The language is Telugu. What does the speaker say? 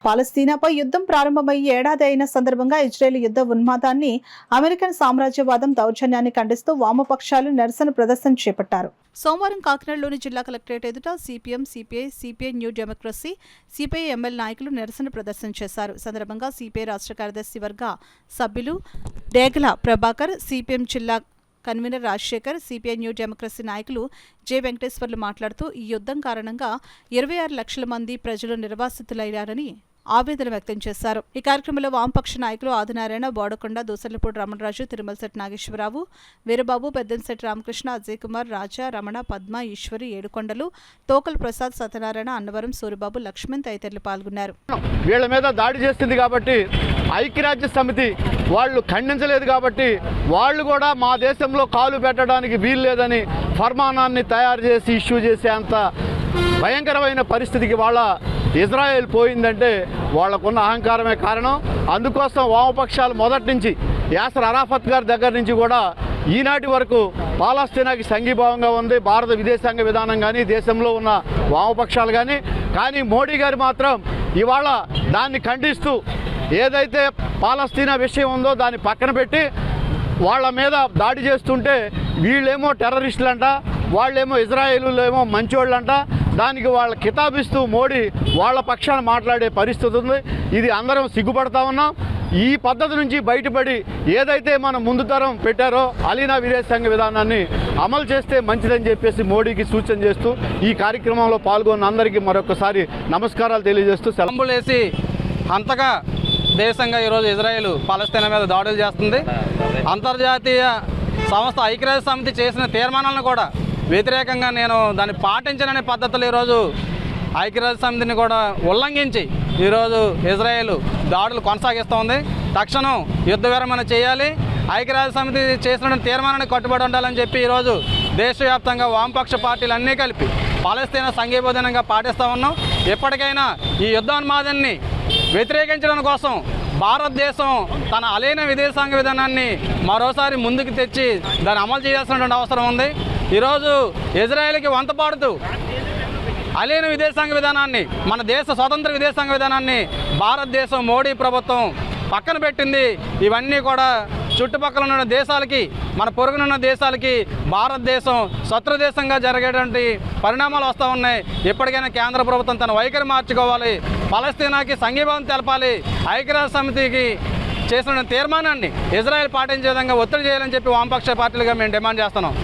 పాలస్తీనాపై యుద్ధం ప్రారంభమై ఏడాది అయిన సందర్భంగా ఇజ్రాయెల్ యుద్ధ ఉన్మాదాన్ని, అమెరికన్ సామ్రాజ్యవాదం దౌర్జన్యాన్ని ఖండిస్తూ వామపక్షాలు నిరసన ప్రదర్శన చేపట్టారు. సోమవారం కాకినాడలోని జిల్లా కలెక్టరేట్ ఎదుట CPM, CPI, CPI new democracy, CPI ML నాయకులు నిరసన ప్రదర్శన చేశారు. సందర్భంగా సిపిఐ రాష్ట్ర కార్యదర్శి వర్గ సభ్యులు డేగల ప్రభాకర్, సిపిఎం జిల్లా convener Rajasekhar, CPI new democracy నాయకులు జె వెంకటేశ్వర్లు మాట్లాడుతూ ఈ యుద్ధం కారణంగా 26 లక్షల మంది ప్రజలు నిర్వాసితులయ్యారని ఆవేదన వ్యక్తం చేశారు. ఈ కార్యక్రమంలో వామపక్ష నాయకులు ఆదినారాయణ, బోడకొండ, దూసర్లపూడి రమణరాజు, తిరుమలశెట్టి నాగేశ్వరరావు, వీరబాబు, పెద్దంశెట్టి రామకృష్ణ, అజయ్ కుమార్, రాజా, రమణ, పద్మ, ఈశ్వరి, ఏడుకొండలు, తోకల ప్రసాద్, సత్యనారాయణ, అన్నవరం, సూరిబాబు, లక్ష్మణ్ తదితరులు పాల్గొన్నారు. వీళ్ళ మీద దాడి చేస్తుంది కాబట్టి ఐక్యరాజ్య సమితి వాళ్ళు ఖండించలేదు కాబట్టి వాళ్ళు కూడా మా దేశంలో కాలు పెట్టడానికి వీలు లేదని ఫర్మానాన్ని తయారు చేసి ఇష్యూ చేసేంత భయంకరమైన పరిస్థితికి వాళ్ళ ఇజ్రాయెల్ పోయిందంటే వాళ్ళకున్న అహంకారమే కారణం. అందుకోసం వామపక్షాలు మొదటి నుంచి యాసర్ అరాఫత్ గారి దగ్గర నుంచి కూడా ఈనాటి వరకు పాలస్తీనాకి సంఘీభావంగా ఉంది భారత విదేశాంగ విధానం కానీ, దేశంలో ఉన్న వామపక్షాలు కానీ మోడీ గారు మాత్రం ఇవాళ దాన్ని ఖండిస్తూ ఏదైతే పాలస్తీనా విషయం ఉందో దాన్ని పక్కన పెట్టి వాళ్ళ మీద దాడి చేస్తుంటే వీళ్ళేమో టెర్రరిస్టులంట, వాళ్ళేమో ఇజ్రాయేలులేమో మంచోళ్ళంట, దానికి వాళ్ళ కితాబిస్తూ మోడీ వాళ్ళ పక్షాన మాట్లాడే పరిస్థితి ఉంది. ఇది అందరం సిగ్గుపడతా ఉన్నాం. ఈ పద్ధతి నుంచి బయటపడి ఏదైతే మనం ముందు తరం పెట్టారో అలీనా విదేశాంగ విధానాన్ని అమలు చేస్తే మంచిదని చెప్పేసి మోడీకి సూచన చేస్తూ ఈ కార్యక్రమంలో పాల్గొన్న అందరికీ మరొకసారి నమస్కారాలు తెలియజేస్తూ సెలవులేసి అంతగా దేశంగా ఈరోజు ఇజ్రాయెల్ పాలస్తీనా మీద దాడులు చేస్తుంది. అంతర్జాతీయ సంస్థ ఐక్యరాజ్య సమితి చేసిన తీర్మానాలను కూడా వ్యతిరేకంగా నేను దాన్ని పాటించననే పద్ధతులు ఈరోజు ఐక్యరాజ్య సమితిని కూడా ఉల్లంఘించి ఈరోజు ఇజ్రాయెల్ దాడులు కొనసాగిస్తోంది. తక్షణం యుద్ధ విరమణ చేయాలి, ఐక్యరాజ్య సమితి చేసిన తీర్మానాన్ని కట్టుబడి ఉండాలని చెప్పి ఈరోజు దేశవ్యాప్తంగా వామపక్ష పార్టీలు అన్నీ కలిపి పాలస్తీనా సంఘీభావంగా పాటిస్తూ ఉన్నాం. ఎప్పటికైనా ఈ యుద్ధోన్మాదాన్ని వ్యతిరేకించడం కోసం భారతదేశం తన అలీన విదేశాంగ విధానాన్ని మరోసారి ముందుకు తెచ్చి దాన్ని అమలు చేయాల్సినటువంటి అవసరం ఉంది. ఈరోజు ఇజ్రాయెల్కి వంతపాడుతూ అలీన విదేశాంగ విధానాన్ని, మన దేశ స్వతంత్ర విదేశాంగ విధానాన్ని భారతదేశం మోడీ ప్రభుత్వం పక్కన పెట్టింది. ఇవన్నీ కూడా చుట్టుపక్కల ఉన్న దేశాలకి, మన పొరుగునున్న దేశాలకి భారతదేశం శత్రు దేశంగా జరిగేటువంటి పరిణామాలు వస్తూ ఉన్నాయి. ఎప్పటికైనా కేంద్ర ప్రభుత్వం తన వైఖరి మార్చుకోవాలి, పాలస్తీనాకి సంఘీభావం తెలపాలి, ఐక్యరాజ్య సమితికి చేసిన తీర్మానాన్ని ఇజ్రాయెల్ పాటించే విధంగా ఒత్తిడి చేయాలని చెప్పి వామపక్ష పార్టీలుగా మేము డిమాండ్ చేస్తున్నాం.